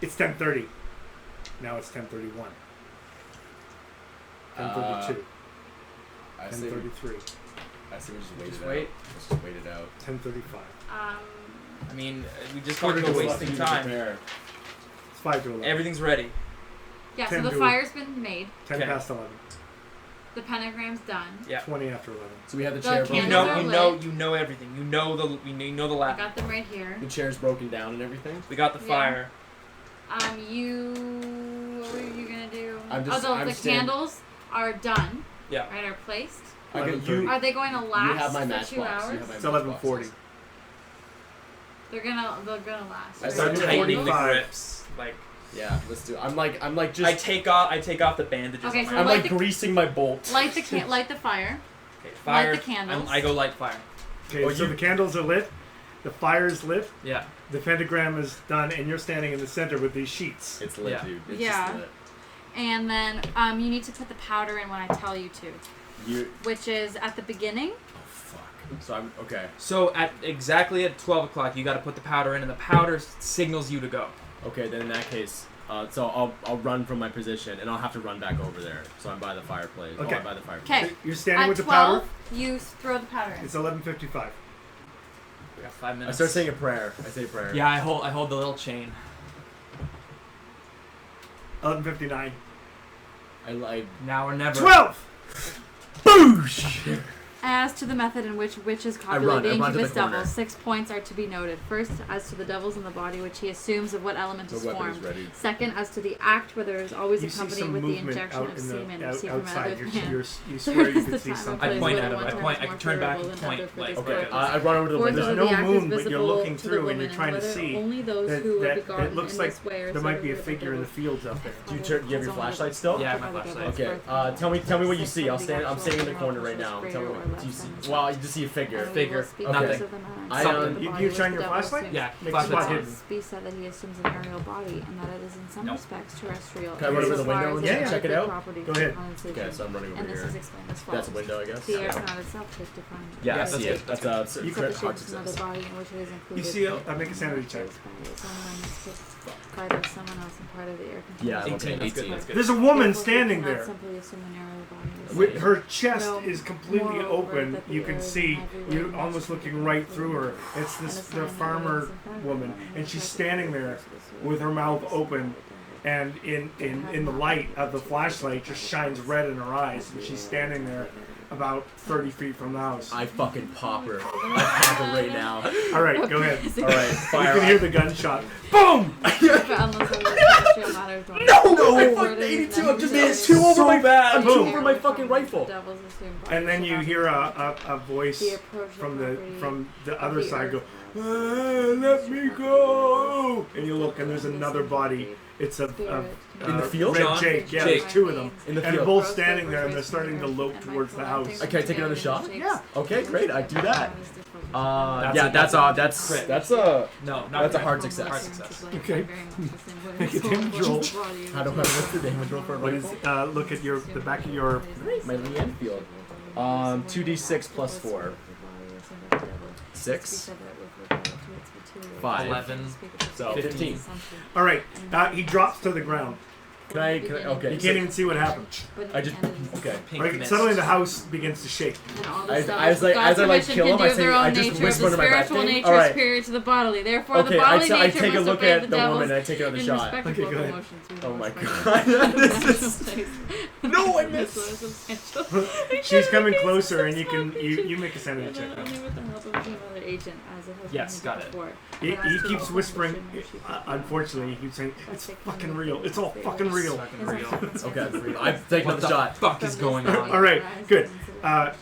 It's 10:30. Now it's 10:31. 10:32. 10:33. I say we just wait it out. Let's just wait it out. 10:35. I mean, we just don't go wasting time. It's 5 to 11. Everything's ready. Yeah, so the fire's been made. 10 past 11. The pentagram's done. Yeah. 20 after 11. So we have the chair. You know everything. You know the lap. I got them right here. The chair's broken down and everything. We got the fire. What were you gonna do? The candles are done. Yeah. Right, are placed. Are they going to last you have my for 2 hours? It's 11:40. They're gonna last. I started tightening the grips. Like. Yeah, let's do it. I'm like just. I take off the bandages. Okay, so I'm like greasing my bolt. Light the fire. Okay, fire. Light the candles. I go light fire. Okay, so the candles are lit. The fire is lit. Yeah. The pentagram is done, and you're standing in the center with these sheets. It's lit, dude. It's just lit. And then you need to put the powder in when I tell you to. Which is at the beginning. Oh fuck. So I'm okay. So exactly at 12 o'clock, you got to put the powder in, and the powder signals you to go. Okay, then in that case, so I'll run from my position, and I'll have to run back over there. So I'm by the fireplace. Okay. Oh, I'm by the fireplace. Okay. So you're standing with the 12, powder. You throw the powder in. It's 11:55. We got 5 minutes. I start saying a prayer. I say a prayer. Yeah, I hold the little chain. 11:59. I now or never. 12. Boosh. As to the method in which witches copulate the incubus devils, 6 points are to be noted. First, as to the devils in the body which he assumes of what element is formed. Second, as to the act whether it is always accompanied with the injection of semen received from another man. You swear you can see something. I point at him. I turn back and point. Like, okay, I run over to the window. There's no moon, but you're looking through and you're trying to see that it looks like there might be a figure in the fields up there. Do you have your flashlight still? Yeah, my flashlight. Okay. Tell me what you see. I'm standing in the corner right now. Tell me what do you see. Well, you just see a figure. Nothing. You shine your flashlight? Yeah. Flashlight's hidden. Be said that he assumes an aerial body and that it is in some respects terrestrial. Can I run over the window and check it out? Go ahead. Okay, so I'm running over here. That's a window, I guess. The air cannot itself take defined. Yeah, I see it. That's a secret hard success. You see it? I make a sanity check. Part of someone else and part of the air. Yeah, 18. There's a woman standing there. Her chest is completely open. You can see, you're almost looking right through her. It's the farmer woman, and she's standing there with her mouth open, and in the light of the flashlight just shines red in her eyes, and she's standing there about 30 feet from the house. I fucking pop her. I pop her right now. All right, go ahead. All right, fire. You can hear the gunshot. Boom! No, I fucking 82. I'm just two over my bad. I'm two over my fucking rifle. And then you hear a voice from the other side go, "Let me go!" And you look, and there's another body. It's in the field. Red Jake. Yeah, there's two of them in the and field. both standing there, and they're starting to lope towards the house. Can I take another shot? Yeah. Okay, great. I do that. That's a hard success. Okay. Make a damage roll. How do I what's the damage roll for a rifle? Look at the back of your my Lee Enfield. 2d6 plus 4. 6. 5. 11. So 15. All right. He drops to the ground. Can I okay. You can't even see what happened. I just okay. Right, suddenly the house begins to shake. As I kill him, I just whisper to my back. Spiritual nature is superior to the bodily. Therefore, the bodily nature I take a must look obey at the woman and I take another shot. Okay, go ahead. Oh my god. This is no, I missed. She's coming closer, and you make a sanity check. Only with the help of another agent, as it has Yes, been got it. before. He keeps whispering. Unfortunately, he keeps saying, "It's fucking real. It's all fucking real." Okay, I take another shot. What the fuck is going on? All right, good. Go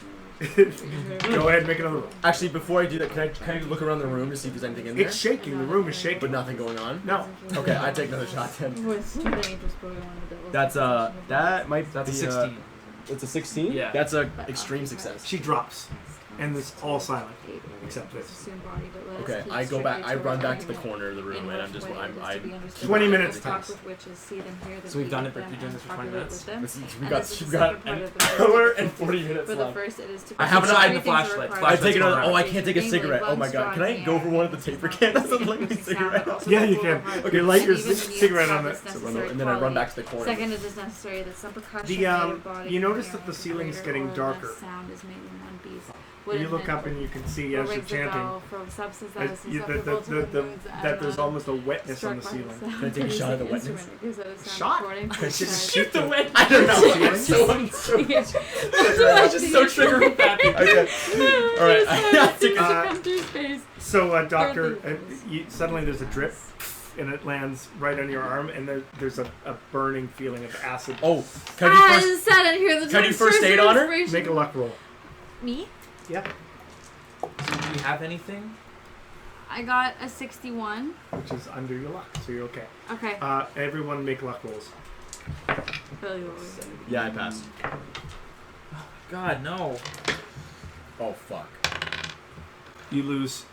ahead, make another roll. Actually, before I do that, can I look around the room to see if there's anything in there? It's shaking. The room is shaking. But nothing going on? No. Okay, I take another shot then. That's That's a 16. It's a 16? Yeah. That's a extreme success. She drops. and it's all silent except this. Okay, I go back. I run back to the corner of the room, and I'm just. I'm. 20 minutes pass. So we've done it. We're doing this for 20 minutes. We've got an hour and 40 minutes left. I have not had the flashlight. I take it. Oh, I can't take a cigarette. Oh my god, can I go for one of the taper cans? Doesn't let me cigarette. Yeah, you can. Okay, light your cigarette on it. And then I run back to the corner. Second, it is necessary that some precaution you notice that the ceiling is getting darker. Sound is made in one piece. You look up and you can see as you're chanting that there's almost a wetness on the ceiling. Can I take a shot of the wetness? Shot? Shoot the wet. I don't know. I'm so just so trigger happy. Okay. All right. I take a So, doctor, suddenly there's a drip. And it lands right on your arm, and there's a burning feeling of acid. Oh, can I do first aid on her? Make a luck roll. Me? Yep. So do you have anything? I got a 61. Which is under your luck, so you're okay. Okay. Everyone make luck rolls. Yeah, I passed. Oh, God, no. Oh, fuck. You lose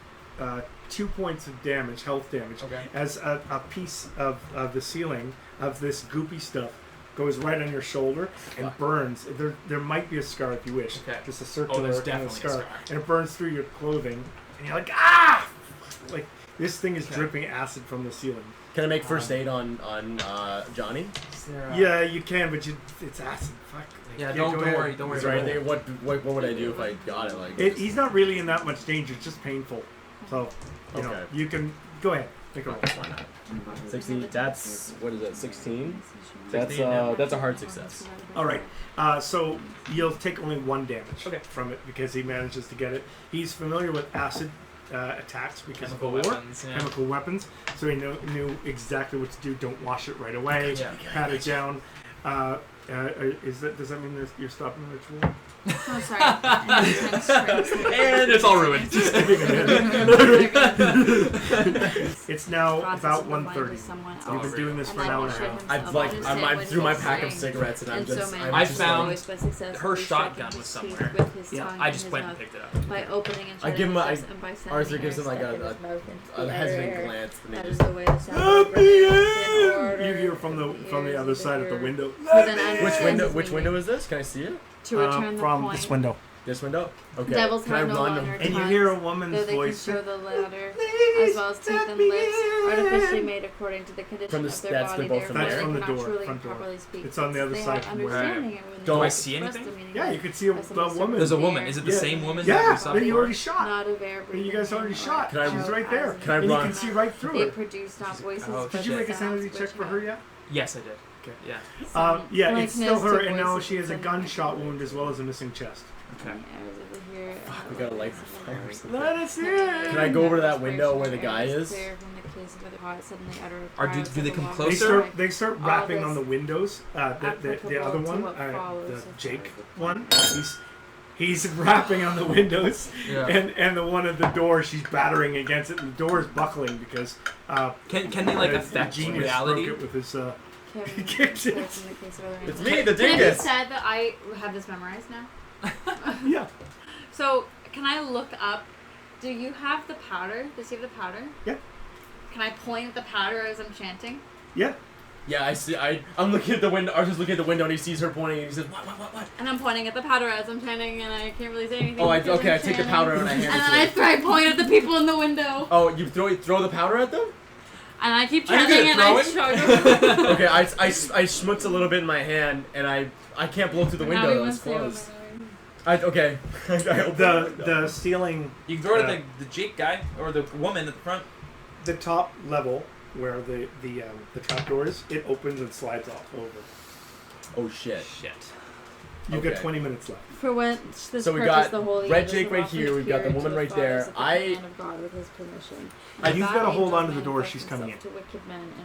2 points of damage, health damage, as a piece of the ceiling of this goopy stuff goes right on your shoulder and burns. There might be a scar if you wish. Okay. Just a circular kind of scar. A scar. And it burns through your clothing. And you're like, ah! Like, this thing is dripping acid from the ceiling. Can I make first aid on Johnny? Yeah, you can, but it's acid. Fuck. Yeah, don't worry. Is there anything, what would I do if I got it? Like he's not really in that much danger. It's just painful. So, you know, you can go ahead. Make a roll. Why not? 16. That's what is that? 16. That's a hard success. All right. So you'll take only 1 damage from it because he manages to get it. He's familiar with acid attacks because of the war. Chemical weapons. So he knew exactly what to do. Don't wash it right away. Pat it down. Does that mean that you're stopping the ritual? Oh, sorry. And it's all ruined. Just it's now about 1:30. You've been doing this for an hour and a half. I'm through my pack of cigarettes and I found her shotgun was somewhere. Yeah. I just went and picked it up. By opening and I give him Arthur gives him like a hesitant glance. You hear from the other side of the window. Which window is this? Can I see it? To return the from point. this window. This window? Okay. Devils can I have no run longer and you hear a woman's though they voice. Can show the ladder, as well as teeth and lips, artificially made according to the condition of their body. That's from the door. Truly Front door. properly speak. It's on the other side from where. Do I see anything? Yeah, you can see a woman. There's a woman. Is it the same woman? Yeah, that but you already shot. Not of air You guys already shot. She's right there. Can I and run? you can see right through They it. produce not voices. Oh, did you make a sanity check for her yet? Yes, I did. Okay. Yeah. Yeah, it's still her, and now she has a gunshot wound as well as a missing chest. Okay. Fuck, we gotta light the fire. Let us in. Can I go over to that window where the guy is? Or do they come closer? They start rapping on the windows. The other one, the Jake one, he's rapping on the windows, and the one at the door, she's battering against it. And the door is buckling because can they like affect genius reality? broke it with his he kicked it. It's me, the dingus. Can it be said that I have this memorized now? Yeah. So, can I look up? Do you have the powder? Does he have the powder? Yeah. Can I point at the powder as I'm chanting? Yeah. Yeah, I see. I'm looking at the window. Arthur's looking at the window, and he sees her pointing, and he says, "What?" And I'm pointing at the powder as I'm chanting, and I can't really say anything. Oh, okay. I take the powder and I hand it to And then I point at the people in the window. Oh, you throw the powder at them? And I keep chanting, and I shrug. Okay, I schmutz a little bit in my hand, and I can't blow through the window. It's closed. Okay. The ceiling. You can throw it at the Jake guy or the woman at the front. The top level where the trapdoor is, it opens and slides off over. Oh shit. You've got 20 minutes left. For what this so we got Red Jake right here. We've got the woman right there. You've got to hold on to the door. She's coming in.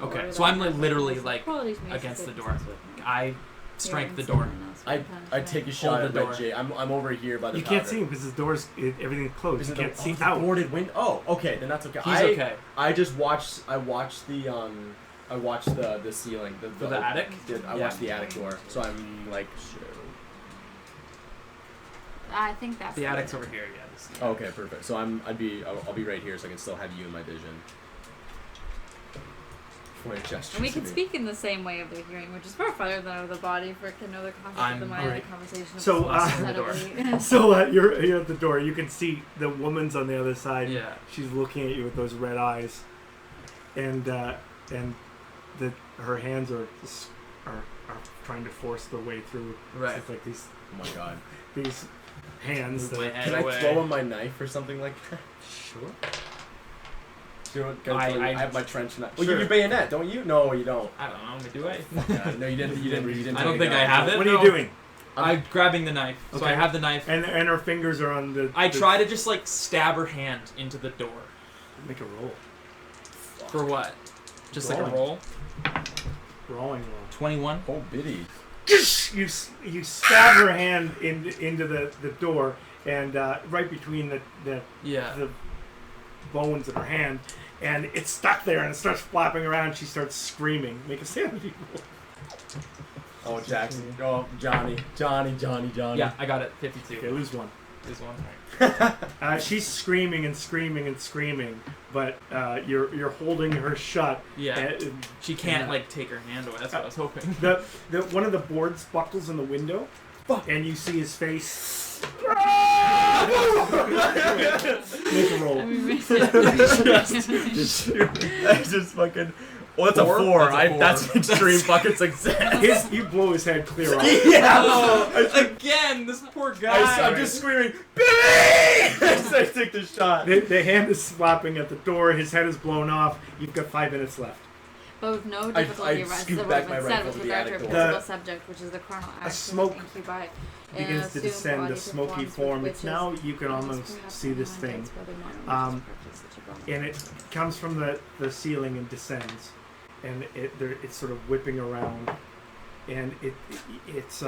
Okay, so I'm literally like against the door. I strike the door. I take a shot at Red Jake. I'm over here by the. You can't see him because the door's everything's closed. You can't see out. Boarded window. Oh, okay, then that's okay. He's okay. I just watched. I watched the ceiling. The attic. I watched the attic door. So I'm like, shit. I think that's the attic's over here. Yeah. Okay, perfect. So I'll be right here, so I can still have you in my vision. And we can speak in the same way of their hearing, which is far farther than out of the body for another concept than my other conversation. So, you're at the door. You can see the woman's on the other side. Yeah. She's looking at you with those red eyes, and her hands are trying to force their way through. Right. It's like these. Oh my god. These hands. Can I throw him my knife or something like that? Sure. I have my trench knife. Well, sure. you have your bayonet, don't you? No, you don't. I don't know. Do I? No, you didn't. I don't think I have it. What are you doing? I'm grabbing the knife. Okay. So I have the knife. And her fingers are on the... I try to just like stab her hand into the door. Make a roll. For what? Just Rolling. like a roll? Rolling roll. 21. Oh, biddy. You stab her hand into the door, and right between the bones of her hand, and it's stuck there, and it starts flapping around. She starts screaming. Make a sanity roll. Oh, Jackson. Oh, Johnny. Yeah, I got it. 52. Okay, lose one. Lose one. Right. She's screaming and screaming and screaming, but you're holding her shut. Yeah. She can't like take her hand away. That's what I was hoping. One of the boards buckles in the window, and you see his face. Make a roll. just fucking. Oh, that's a 4. That's an extreme fucking success. You blow his head clear off. Yeah. Oh, again, this poor guy. I'm just screaming, Billy! As I take the shot. The hand is slapping at the door. His head is blown off. You've got 5 minutes left. But with no difficulty arises the back my said rifle with to the regard to a attic physical door. subject, which is the carnal action smoke incubi. Begins to descend, a smoky form. It's now, you can almost see this thing. And it comes from the ceiling and descends. And it's sort of whipping around. And it's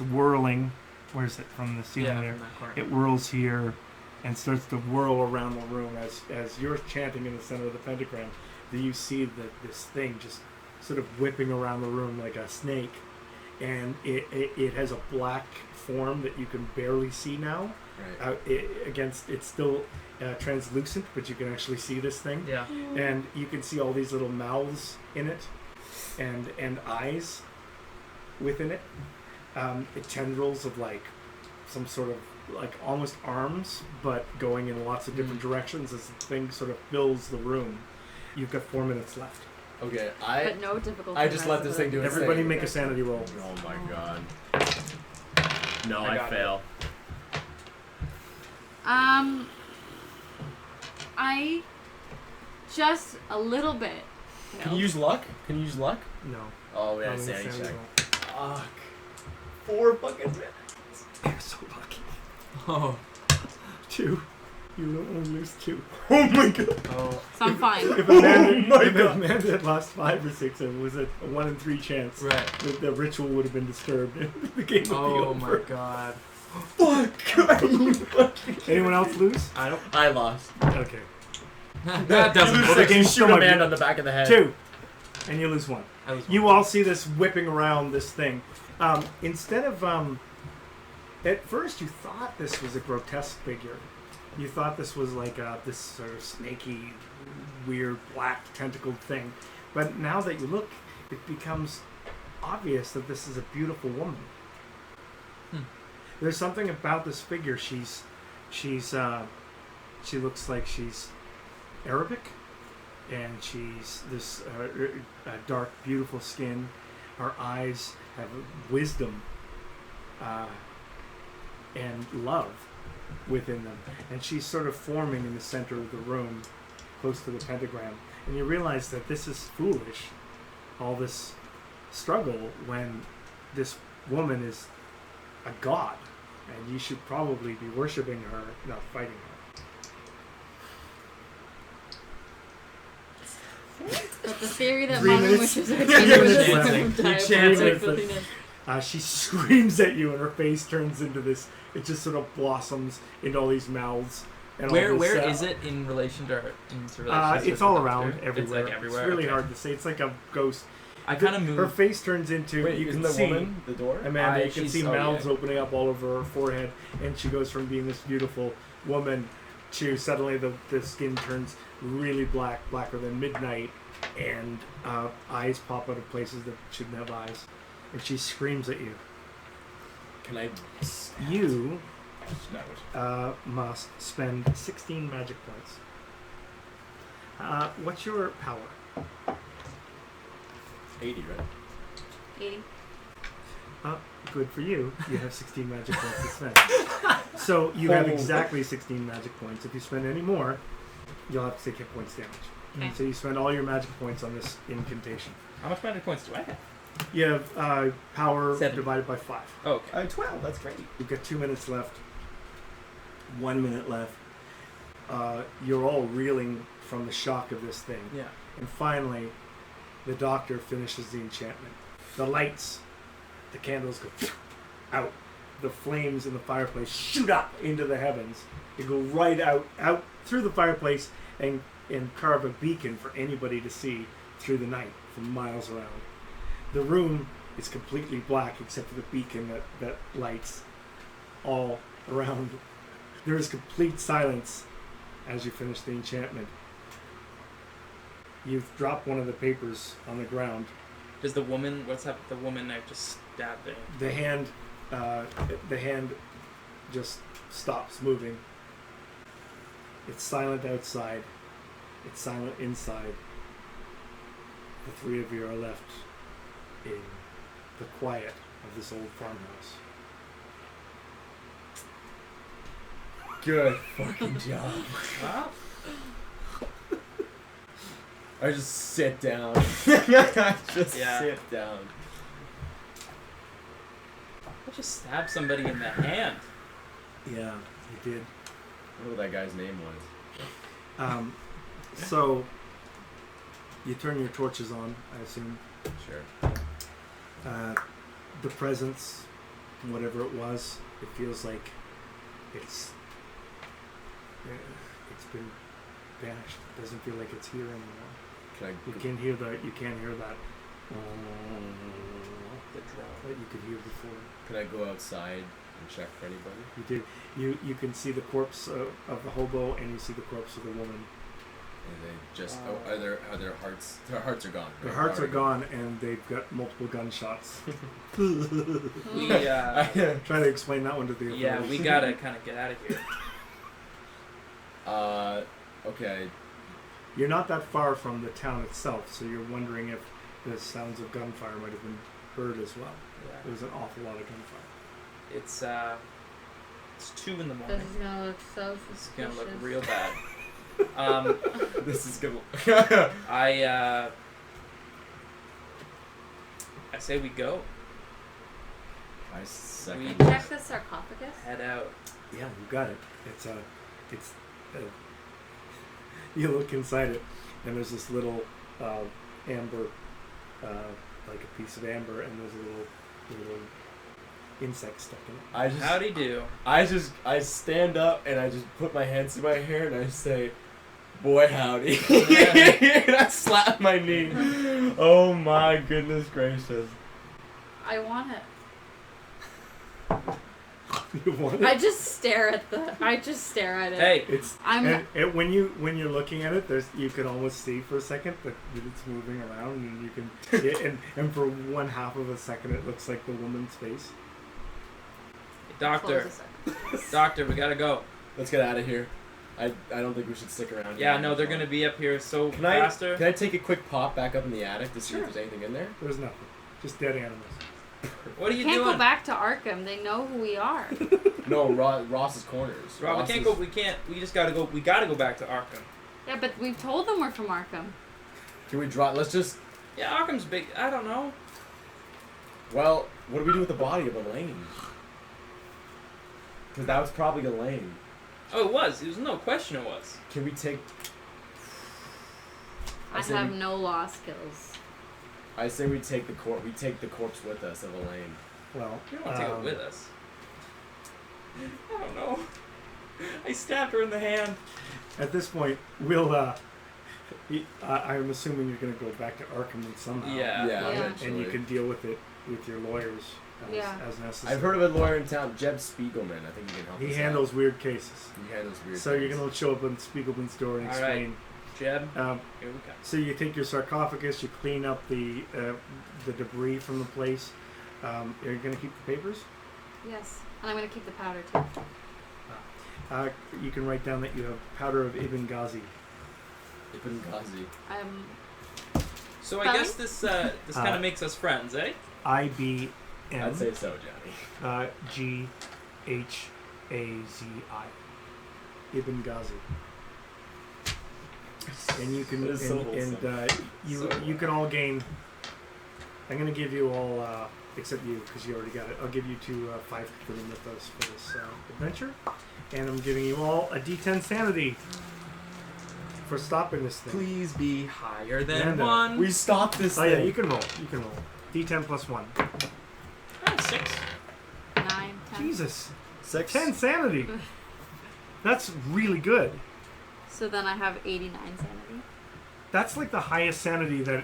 whirling. Where is it? From the ceiling there. It whirls here and starts to whirl around the room as you're chanting in the center of the pentagram. You see this thing just sort of whipping around the room like a snake, and it has a black form that you can barely see now. Right. It's still translucent, but you can actually see this thing. Yeah. And you can see all these little mouths in it, and eyes within it. Tendrils of like some sort of like almost arms, but going in lots of different directions as the thing sort of fills the room. You've got 4 minutes left. Okay, but no difficulty. I just let this thing do its thing. Everybody make a sanity roll. Oh my god. No, I fail. I just a little bit. Can you use luck? No. Oh, yeah, sanity check. Fuck. 4 fucking minutes. You're so lucky. Oh. 2. You only lose 2. Oh my god. Oh. So I'm fine. If Amanda had lost 5 or 6, it was a 1 in 3 chance. Right. The ritual would have been disturbed. The game would be over. Oh my god. Fuck. Anyone else lose? I lost. Okay. That doesn't work. The You game's shoot so a man much. on the back of the head. 2. And you lose 1. I lose 1. You all see this whipping around this thing. Instead of... at first you thought this was a grotesque figure. You thought this was like this sort of snaky, weird, black, tentacled thing. But now that you look, it becomes obvious that this is a beautiful woman. There's something about this figure. She looks like she's Arabic, and she's this dark, beautiful skin. Her eyes have wisdom and love within them, and she's sort of forming in the center of the room, close to the pentagram. And you realize that this is foolish, all this struggle, when this woman is a god, and you should probably be worshiping her, not fighting her. But the theory that 3 Mama minutes. wishes her 3 minutes diabolical left. She screams at you, and her face turns into this. It just sort of blossoms into all these mouths. And Where all this, is it in relation to her? it's all around everywhere. It's like everywhere. It's really okay. hard to say. It's like a ghost. I kind of move. Her face turns into. Wait, you isn't can the see woman the door? Amanda. You can see mouths yeah. opening up all over her forehead, and she goes from being this beautiful woman to suddenly the skin turns really blacker than midnight, and eyes pop out of places that shouldn't have eyes, and she screams at you. Can I? You must spend 16 magic points. What's your power? 80, right? 80. Good for you. You have 16 magic points to spend. So you have exactly 16 magic points. If you spend any more, you'll have to take hit points damage. Okay. So you spend all your magic points on this incantation. How much magic points do I have? You have power 7 divided by 5. Oh, okay. 12. That's great. You've got 2 minutes left. 1 minute left. You're all reeling from the shock of this thing. Yeah. And finally, the doctor finishes the enchantment. The lights, the candles go out. The flames in the fireplace shoot up into the heavens. They go right out through the fireplace and carve a beacon for anybody to see through the night from miles around. The room is completely black except for the beacon that lights all around. There is complete silence as you finish the enchantment. You've dropped one of the papers on the ground. Does the woman? What's up with the woman? I just stabbed her. The hand just stops moving. It's silent outside. It's silent inside. The three of you are left in the quiet of this old farmhouse. Good fucking job. Wow. I just sit down. Sit down. I just stabbed somebody in the hand. Yeah, you did. I wonder what that guy's name was. So, you turn your torches on, I assume. Sure. The presence, whatever it was, it feels like it's been vanished. It doesn't feel like it's here anymore. You can't hear that. The drone that you could hear before. Can I go outside and check for anybody? You do. You can see the corpse of the hobo, and you see the corpse of the woman. And they just are their hearts? Their hearts are gone. Their hearts are gone, and they've got multiple gunshots. We try to explain that one to the authorities. yeah, we gotta kind of get out of here. Okay. You're not that far from the town itself, so you're wondering if the sounds of gunfire might have been heard as well. Yeah. There was an awful lot of gunfire. It's 2 in the morning. This is gonna look so It's suspicious. gonna look real bad. This is good. I say we go. I second. We Check the sarcophagus. head out. Yeah, you got it. You look inside it, and there's this little amber, like a piece of amber, and there's a little insect stuck in it. Howdy do. I stand up and I just put my hands in my hair and I say, "Boy, howdy!" And I slap my knee. Oh my goodness gracious! I want it. You want it? I just stare at it. Hey, when you're looking at it, you can almost see for a second that it's moving around, and you can and for 1/2 of a second it looks like the woman's face. doctor, we gotta go. Let's get out of here. I don't think we should stick around. Yeah, no, they're gonna be up here so Can faster. I take a quick pop back up in the attic to see if there's anything in there? There's nothing, just dead animals. What are you can't doing? go back to Arkham. They know who we are. No, Ross's Corners. Rob, we can't go. We can't. We just gotta go. We gotta go back to Arkham. Yeah, but we've told them we're from Arkham. Can we draw? Let's just. Yeah, Arkham's big. I don't know. Well, what do we do with the body of Elaine? Because that was probably Elaine. Oh, it was. It was no question. It was. Can we take? I have no law skills. I say we take the We take the corpse with us of Elaine. Well, You don't want to take it with us. I don't know. I stabbed her in the hand. At this point, we'll I'm assuming you're going to go back to Arkham somehow. Yeah. And you can deal with it with your lawyers as necessary. I've heard of a lawyer in town, Jeb Spiegelman. I think he can help us He handles out. weird cases. So you're going to show up on Spiegelman's door and explain. Right. Jeb, here we go. So you take your sarcophagus, you clean up the debris from the place. Are you going to keep the papers? Yes. And I'm going to keep the powder too. You can write down that you have powder of Ibn Ghazi. Ibn Ghazi. So I guess this kind of makes us friends, eh? IBN. I'd say so, Johnny. GHAZI. Ibn Ghazi. And you can you can all gain. I'm going to give you all, except you, because you already got it. I'll give you 2 5 Cthulhu mythos for this adventure, and I'm giving you all a D10 sanity for stopping this thing. Please be higher than 1. We stopped this thing. Oh yeah, you can roll. D10 plus 1. 6. 9, 10. Jesus. 6. 10 sanity. That's really good. So then I have 89 sanity. That's like the highest sanity that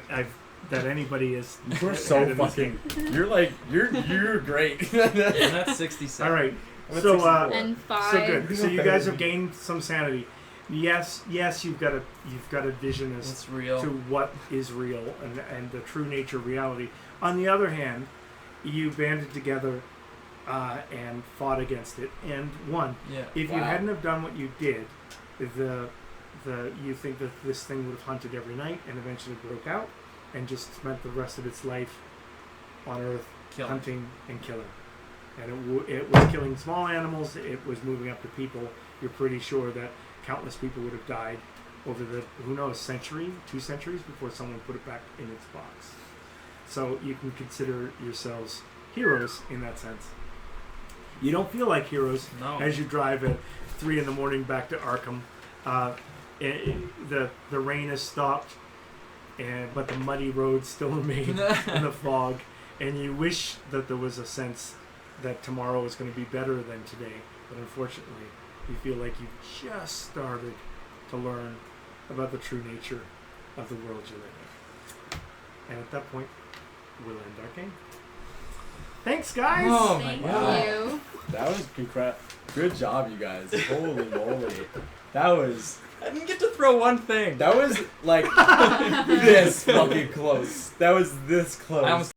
anybody is. You're so fucking. You're great. And that's 67. All right. So and 5. So good. So you guys have gained some sanity. Yes, you've got a vision as real. to what is real and the true nature of reality. On the other hand, you banded together and fought against it and won. Yeah. If you hadn't have done what you did, you think that this thing would have hunted every night and eventually broke out and just spent the rest of its life on Earth hunting and killing. And it was killing small animals. It was moving up to people. You're pretty sure that countless people would have died over the, 2 centuries before someone put it back in its box. So you can consider yourselves heroes in that sense. You don't feel like heroes as you drive at 3 a.m. back to Arkham. The rain has stopped, but the muddy roads still remain in the fog. And you wish that there was a sense that tomorrow is going to be better than today. But unfortunately, you feel like you've just started to learn about the true nature of the world you live in. And at that point, we'll end our game. Thanks, guys! Oh my God. You. That was incredible. Good job, you guys. Holy moly. That was... I didn't get to throw one thing. That was, like, this fucking close. That was this close.